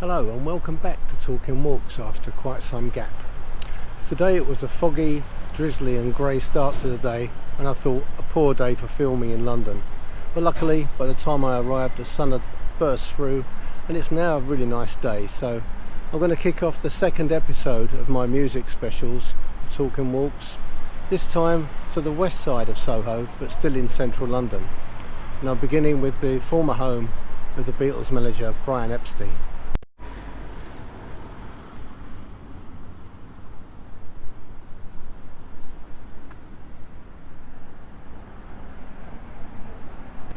Hello and welcome back to Talkin Walks after quite some gap. Today it was a foggy, drizzly and grey start to the day, and I thought a poor day for filming in London. But luckily by the time I arrived the sun had burst through and it's now a really nice day, so I'm going to kick off the second episode of my music specials of Talkin Walks, this time to the west side of Soho but still in central London. And I'm beginning with the former home of the Beatles manager Brian Epstein.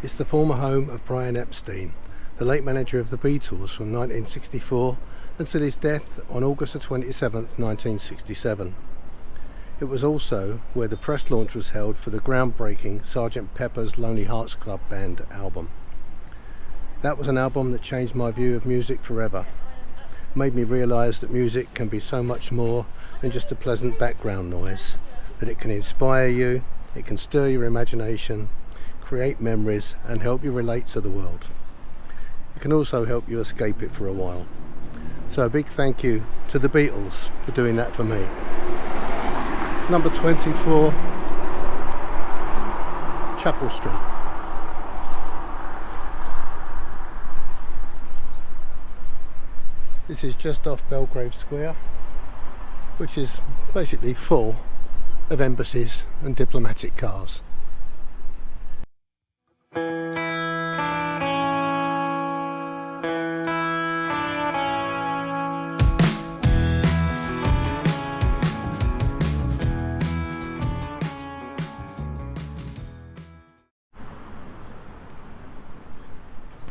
It's the former home of Brian Epstein, the late manager of the Beatles from 1964 until his death on August the 27th, 1967. It was also where the press launch was held for the groundbreaking Sgt. Pepper's Lonely Hearts Club Band album. That was an album that changed my view of music forever. It made me realise that music can be so much more than just a pleasant background noise, that it can inspire you, it can stir your imagination, create memories and help you relate to the world. It can also help you escape it for a while. So a big thank you to the Beatles for doing that for me. Number 24, Chapel Street. This is just off Belgrave Square, which is basically full of embassies and diplomatic cars.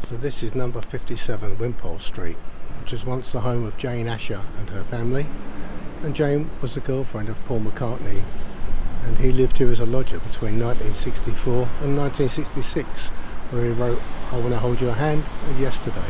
So this is number 57 Wimpole Street, which was once the home of Jane Asher and her family, and Jane was the girlfriend of Paul McCartney, and he lived here as a lodger between 1964 and 1966, where he wrote I Want to Hold Your Hand and Yesterday.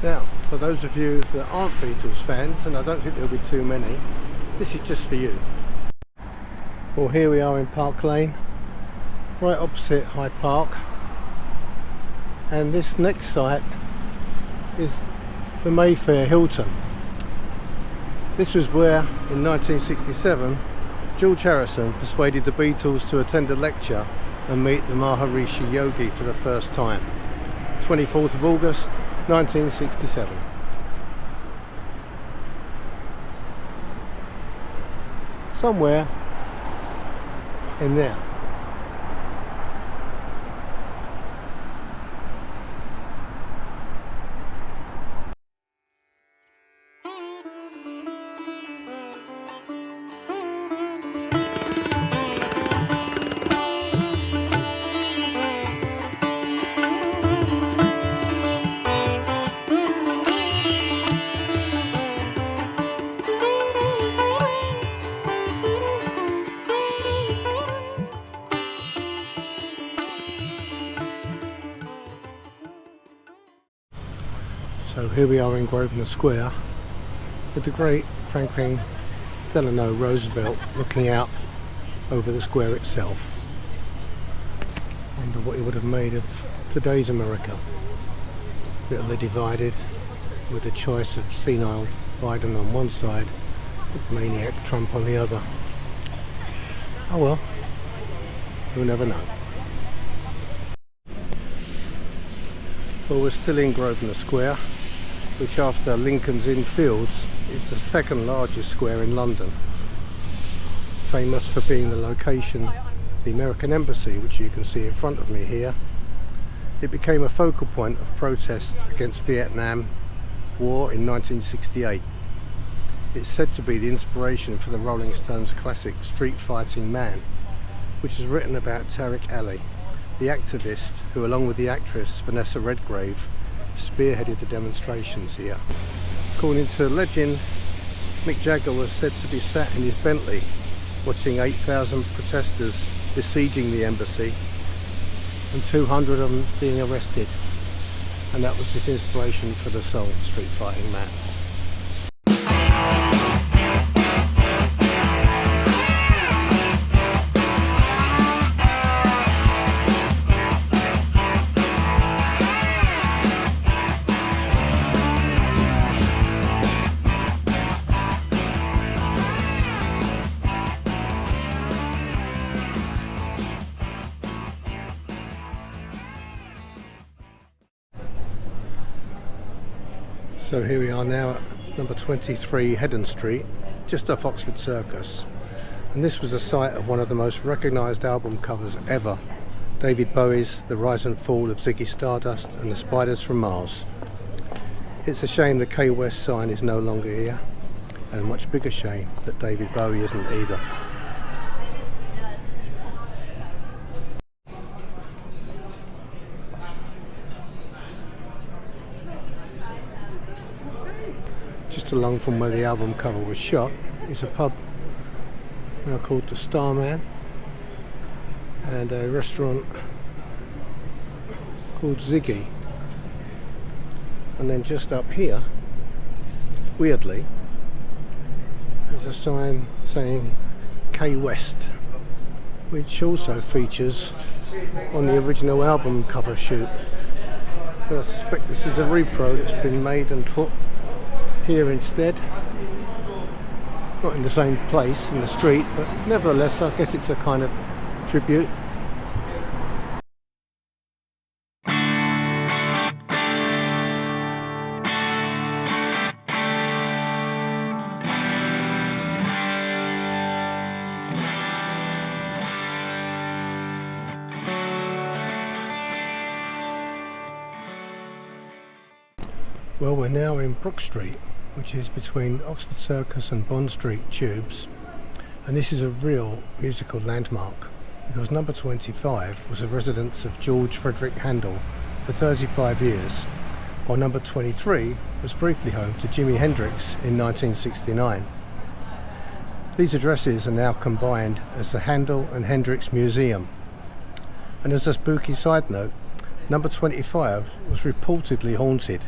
Now, for those of you that aren't Beatles fans, and I don't think there'll be too many, this is just for you. Well, here we are in Park Lane, right opposite Hyde Park, and this next site is the Mayfair Hilton. This was where, in 1967, George Harrison persuaded the Beatles to attend a lecture and meet the Maharishi Yogi for the first time. 24th of August 1967. Somewhere in there. So here we are in Grosvenor Square with the great Franklin Delano Roosevelt looking out over the square itself. I wonder what he would have made of today's America. Bitterly divided, with the choice of senile Biden on one side and maniac Trump on the other. Oh well, you'll never know. Well, we're still in Grosvenor Square, which after Lincoln's Inn Fields is the second largest square in London, famous for being the location of the American Embassy, which you can see in front of me here. It became a focal point of protest against Vietnam War in 1968. It's said to be the inspiration for the Rolling Stones classic Street Fighting Man, which is written about Tariq Ali, the activist who, along with the actress Vanessa Redgrave, spearheaded the demonstrations here. According to legend, Mick Jagger was said to be sat in his Bentley watching 8,000 protesters besieging the embassy and 200 of them being arrested. And that was his inspiration for the song Street Fighting Man. So here we are now at number 23 Heddon Street, just off Oxford Circus. And this was the site of one of the most recognised album covers ever, David Bowie's The Rise and Fall of Ziggy Stardust and the Spiders from Mars. It's a shame the K West sign is no longer here, and a much bigger shame that David Bowie isn't either. Just along from where the album cover was shot is a pub now called the Starman, and a restaurant called Ziggy. And then just up here, weirdly, there's a sign saying K West, which also features on the original album cover shoot. But I suspect this is a repro that's been made and put here instead, not in the same place in the street, but nevertheless I guess it's a kind of tribute. Well, we're now in Brook Street, which is between Oxford Circus and Bond Street tubes, and this is a real musical landmark because number 25 was a residence of George Frederick Handel for 35 years, while number 23 was briefly home to Jimi Hendrix in 1969. These addresses are now combined as the Handel and Hendrix Museum. And as a spooky side note, number 25 was reportedly haunted,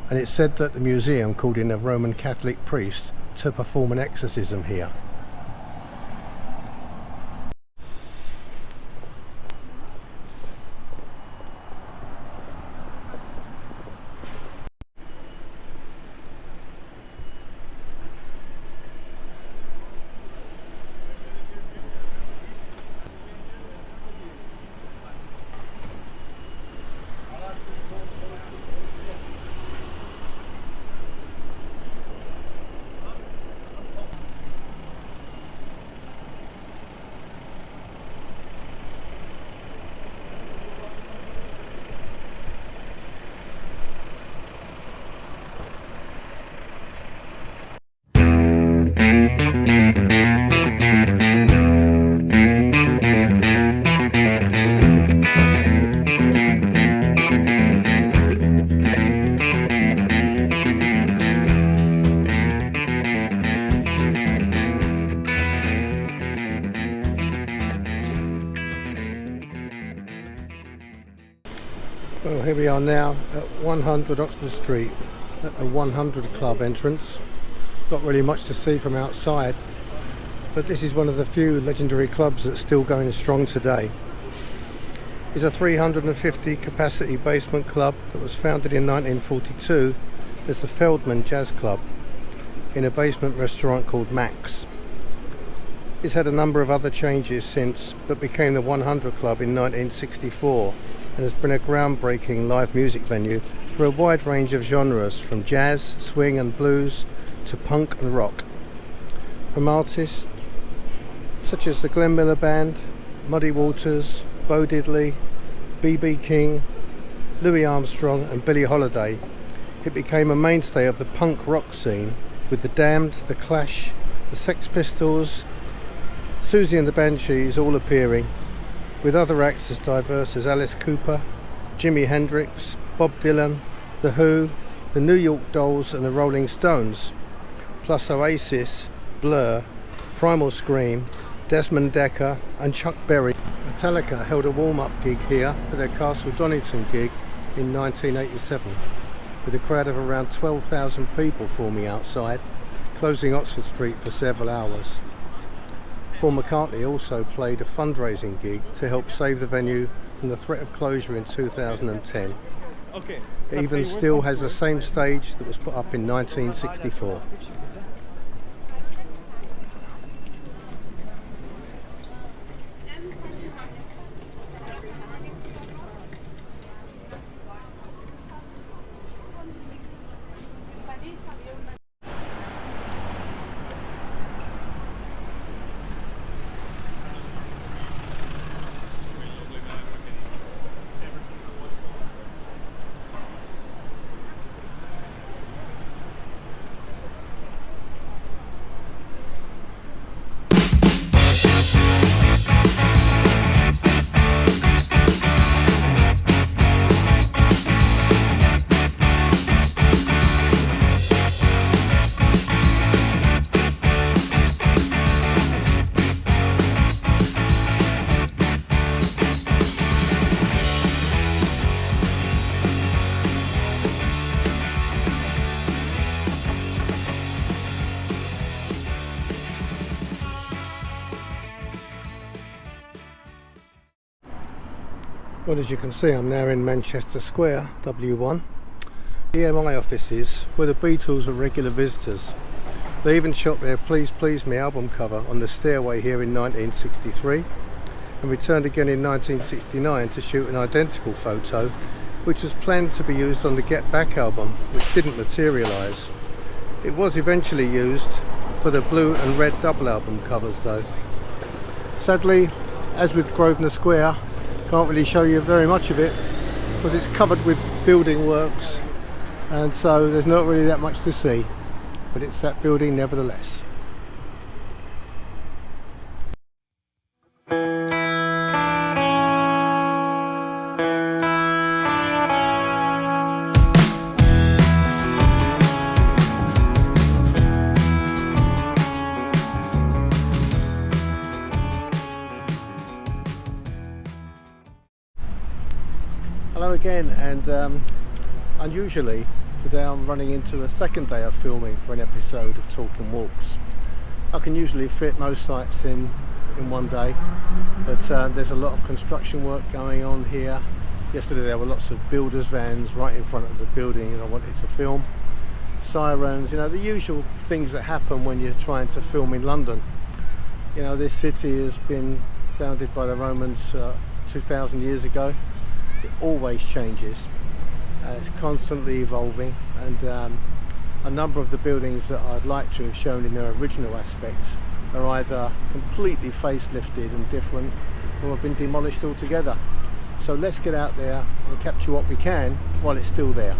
and it's said that the museum called in a Roman Catholic priest to perform an exorcism here. Well, here we are now at 100 Oxford Street at the 100 Club entrance. Not really much to see from outside, but this is one of the few legendary clubs that's still going strong today. It's a 350 capacity basement club that was founded in 1942 as the Feldman Jazz Club in a basement restaurant called Max. It's had a number of other changes since, but became the 100 Club in 1964 and has been a groundbreaking live music venue for a wide range of genres, from jazz, swing and blues to punk and rock. From artists such as the Glenn Miller Band, Muddy Waters, Bo Diddley, B.B. King, Louis Armstrong and Billie Holiday, it became a mainstay of the punk rock scene, with the Damned, the Clash, the Sex Pistols, Susie and the Banshees all appearing, with other acts as diverse as Alice Cooper, Jimi Hendrix, Bob Dylan, The Who, the New York Dolls and the Rolling Stones, plus Oasis, Blur, Primal Scream, Desmond Dekker and Chuck Berry. Metallica held a warm-up gig here for their Castle Donington gig in 1987, with a crowd of around 12,000 people forming outside, closing Oxford Street for several hours. Paul McCartney also played a fundraising gig to help save the venue from the threat of closure in 2010. It even still has the same stage that was put up in 1964. Well, as you can see, I'm now in Manchester Square, W1. The EMI offices where the Beatles were regular visitors. They even shot their Please Please Me album cover on the stairway here in 1963 and returned again in 1969 to shoot an identical photo which was planned to be used on the Get Back album, which didn't materialise. It was eventually used for the blue and red double album covers though. Sadly, as with Grosvenor Square, can't really show you very much of it because it's covered with building works, and so there's not really that much to see, but it's that building nevertheless. Hello again, and unusually today I'm running into a second day of filming for an episode of Talkin Walks. I can usually fit most sites in one day, but there's a lot of construction work going on here. Yesterday there were lots of builders' vans right in front of the building and I wanted to film. Sirens, you know, the usual things that happen when you're trying to film in London. You know, this city has been founded by the Romans 2,000 years ago. It always changes, it's constantly evolving, and a number of the buildings that I'd like to have shown in their original aspect are either completely facelifted and different or have been demolished altogether. So let's get out there and capture what we can while it's still there.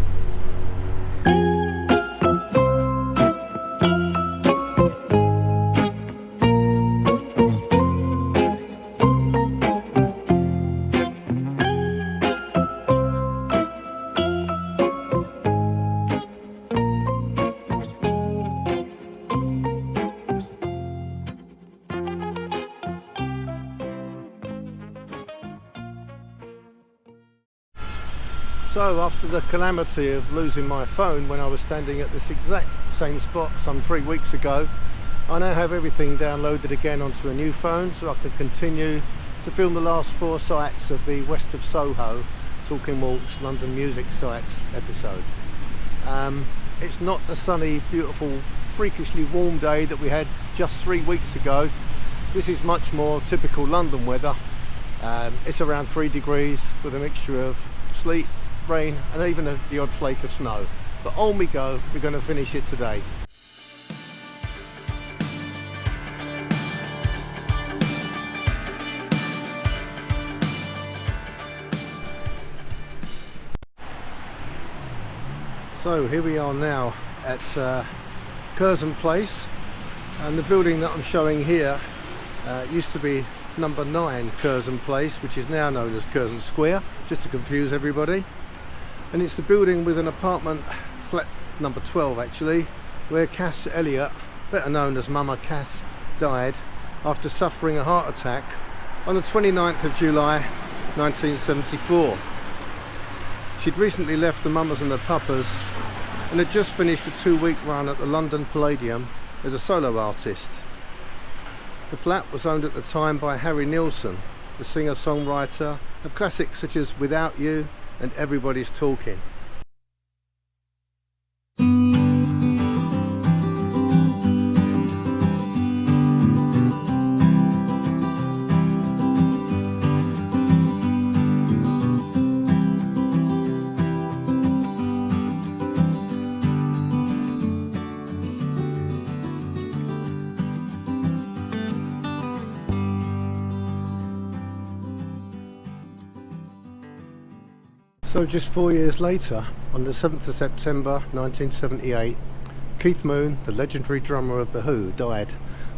So after the calamity of losing my phone when I was standing at this exact same spot some 3 weeks ago, I now have everything downloaded again onto a new phone so I can continue to film the last 4 sites of the West of Soho Talkin Walks London Music Sites episode. It's not the sunny, beautiful, freakishly warm day that we had just 3 weeks ago. This is much more typical London weather. It's around 3 degrees with a mixture of sleet, rain and even the odd flake of snow. But on we go, we're going to finish it today. So here we are now at Curzon Place, and the building that I'm showing here used to be number 9 Curzon Place, which is now known as Curzon Square, just to confuse everybody. And it's the building with an apartment, flat number 12 actually, where Cass Elliot, better known as Mama Cass, died after suffering a heart attack on the 29th of July 1974. She'd recently left the Mamas and the Papas and had just finished a 2-week run at the London Palladium as a solo artist. The flat was owned at the time by Harry Nilsson, the singer-songwriter of classics such as Without You and Everybody's Talkin'. So just 4 years later, on the 7th of September 1978, Keith Moon, the legendary drummer of The Who, died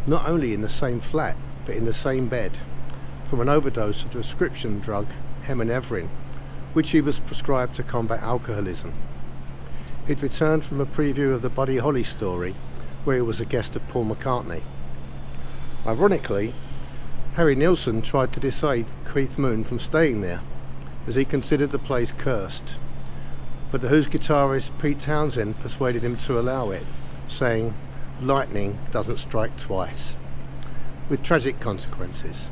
not only in the same flat, but in the same bed, from an overdose of the prescription drug heminevrin, which he was prescribed to combat alcoholism. He'd returned from a preview of the Buddy Holly story, where he was a guest of Paul McCartney. Ironically, Harry Nilsson tried to dissuade Keith Moon from staying there, as he considered the place cursed, but The Who's guitarist Pete Townshend persuaded him to allow it, saying, "Lightning doesn't strike twice," with tragic consequences.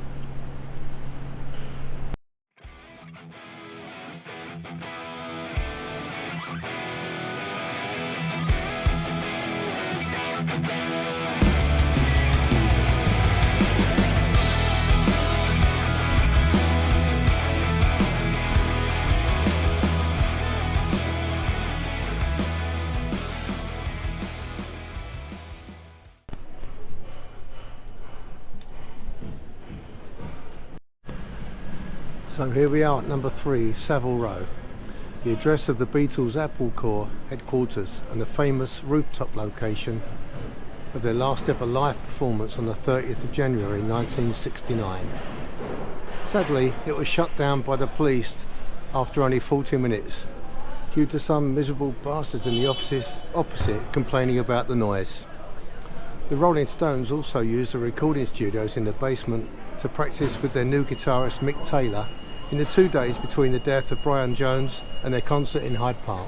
So here we are at number 3, Savile Row, the address of the Beatles' Apple Corps headquarters and the famous rooftop location of their last ever live performance on the 30th of January 1969. Sadly, it was shut down by the police after only 40 minutes due to some miserable bastards in the offices opposite complaining about the noise. The Rolling Stones also used the recording studios in the basement to practice with their new guitarist Mick Taylor in the 2 days between the death of Brian Jones and their concert in Hyde Park.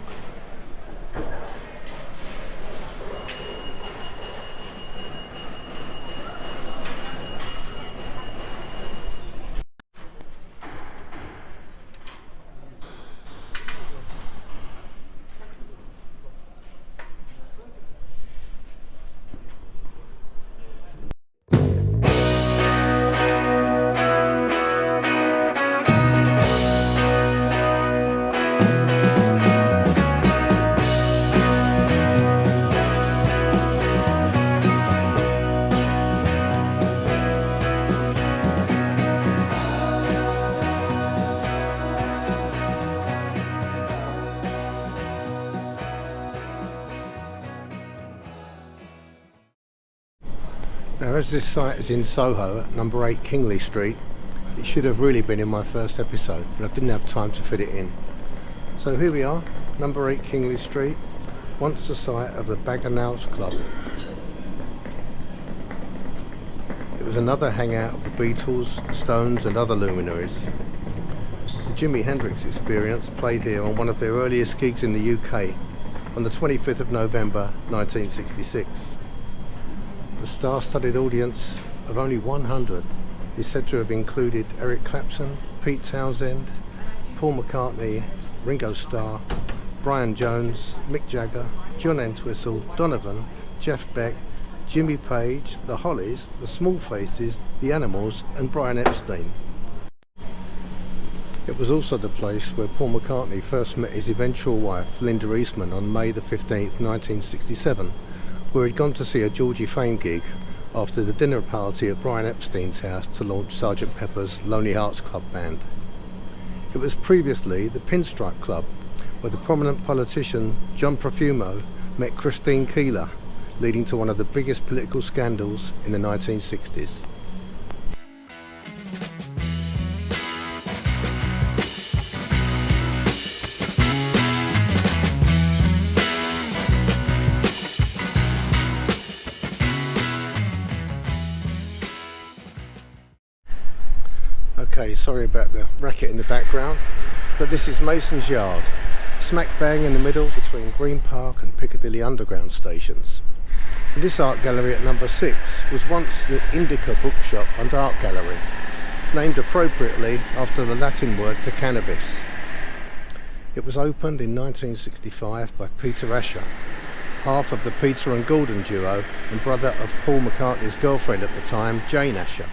Now, as this site is in Soho at number 8 Kingley Street, it should have really been in my first episode, but I didn't have time to fit it in. So here we are, number 8 Kingley Street, once the site of the Bag and Nails Club. It was another hangout of the Beatles, Stones and other luminaries. The Jimi Hendrix Experience played here on one of their earliest gigs in the UK on the 25th of November 1966. The star-studded audience of only 100 is said to have included Eric Clapton, Pete Townshend, Paul McCartney, Ringo Starr, Brian Jones, Mick Jagger, John Entwistle, Donovan, Jeff Beck, Jimmy Page, the Hollies, the Small Faces, the Animals and Brian Epstein. It was also the place where Paul McCartney first met his eventual wife Linda Eastman on May the 15th, 1967, where he'd gone to see a Georgie Fame gig after the dinner party at Brian Epstein's house to launch Sgt. Pepper's Lonely Hearts Club Band. It was previously the Pinstripe Club, where the prominent politician John Profumo met Christine Keeler, leading to one of the biggest political scandals in the 1960s. Okay, sorry about the racket in the background, but this is Mason's Yard, smack bang in the middle between Green Park and Piccadilly Underground stations. And this art gallery at number 6 was once the Indica bookshop and art gallery, named appropriately after the Latin word for cannabis. It was opened in 1965 by Peter Asher, half of the Peter and Gordon duo and brother of Paul McCartney's girlfriend at the time, Jane Asher.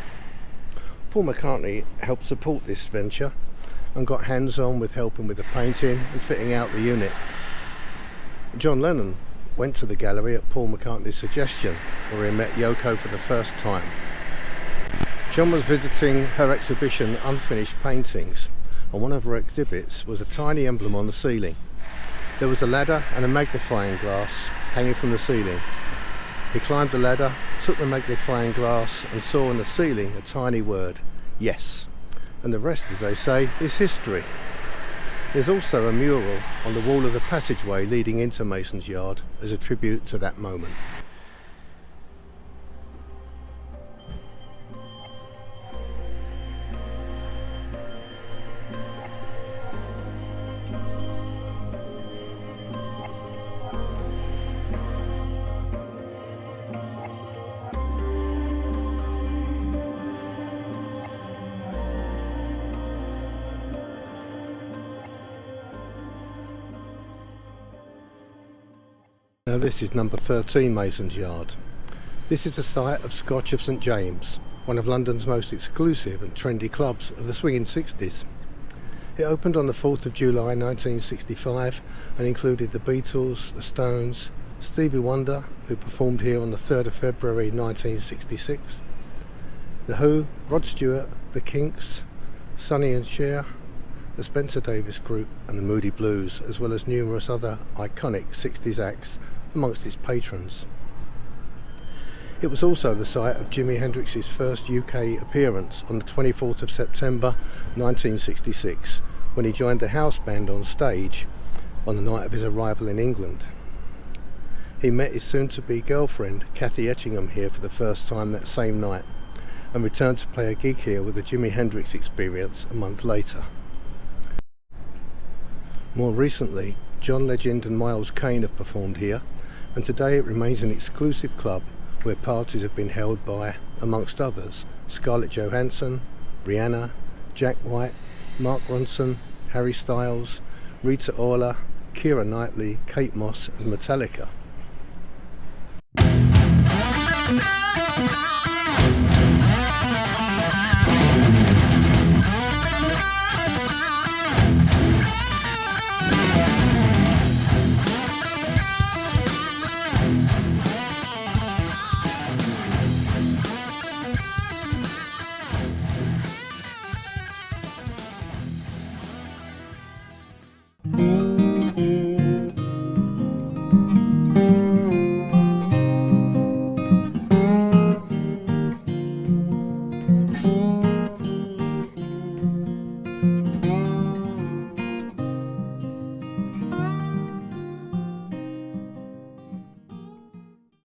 Paul McCartney helped support this venture and got hands-on with helping with the painting and fitting out the unit. John Lennon went to the gallery at Paul McCartney's suggestion, where he met Yoko for the first time. John was visiting her exhibition Unfinished Paintings, and one of her exhibits was a tiny emblem on the ceiling. There was a ladder and a magnifying glass hanging from the ceiling. He climbed the ladder, took the magnifying glass and saw on the ceiling a tiny word, yes. And the rest, as they say, is history. There's also a mural on the wall of the passageway leading into Mason's Yard as a tribute to that moment. Now this is number 13 Mason's Yard. This is the site of Scotch of St James, one of London's most exclusive and trendy clubs of the swinging 60s. It opened on the 4th of July 1965 and included the Beatles, the Stones, Stevie Wonder, who performed here on the 3rd of February 1966, The Who, Rod Stewart, The Kinks, Sonny and Cher, the Spencer Davis Group and the Moody Blues, as well as numerous other iconic 60s acts amongst its patrons. It was also the site of Jimi Hendrix's first UK appearance on the 24th of September 1966, when he joined the house band on stage on the night of his arrival in England. He met his soon-to-be girlfriend Kathy Etchingham here for the first time that same night, and returned to play a gig here with the Jimi Hendrix Experience a month later. More recently, John Legend and Miles Kane have performed here, and today it remains an exclusive club where parties have been held by, amongst others, Scarlett Johansson, Rihanna, Jack White, Mark Ronson, Harry Styles, Rita Ora, Keira Knightley, Kate Moss and Metallica.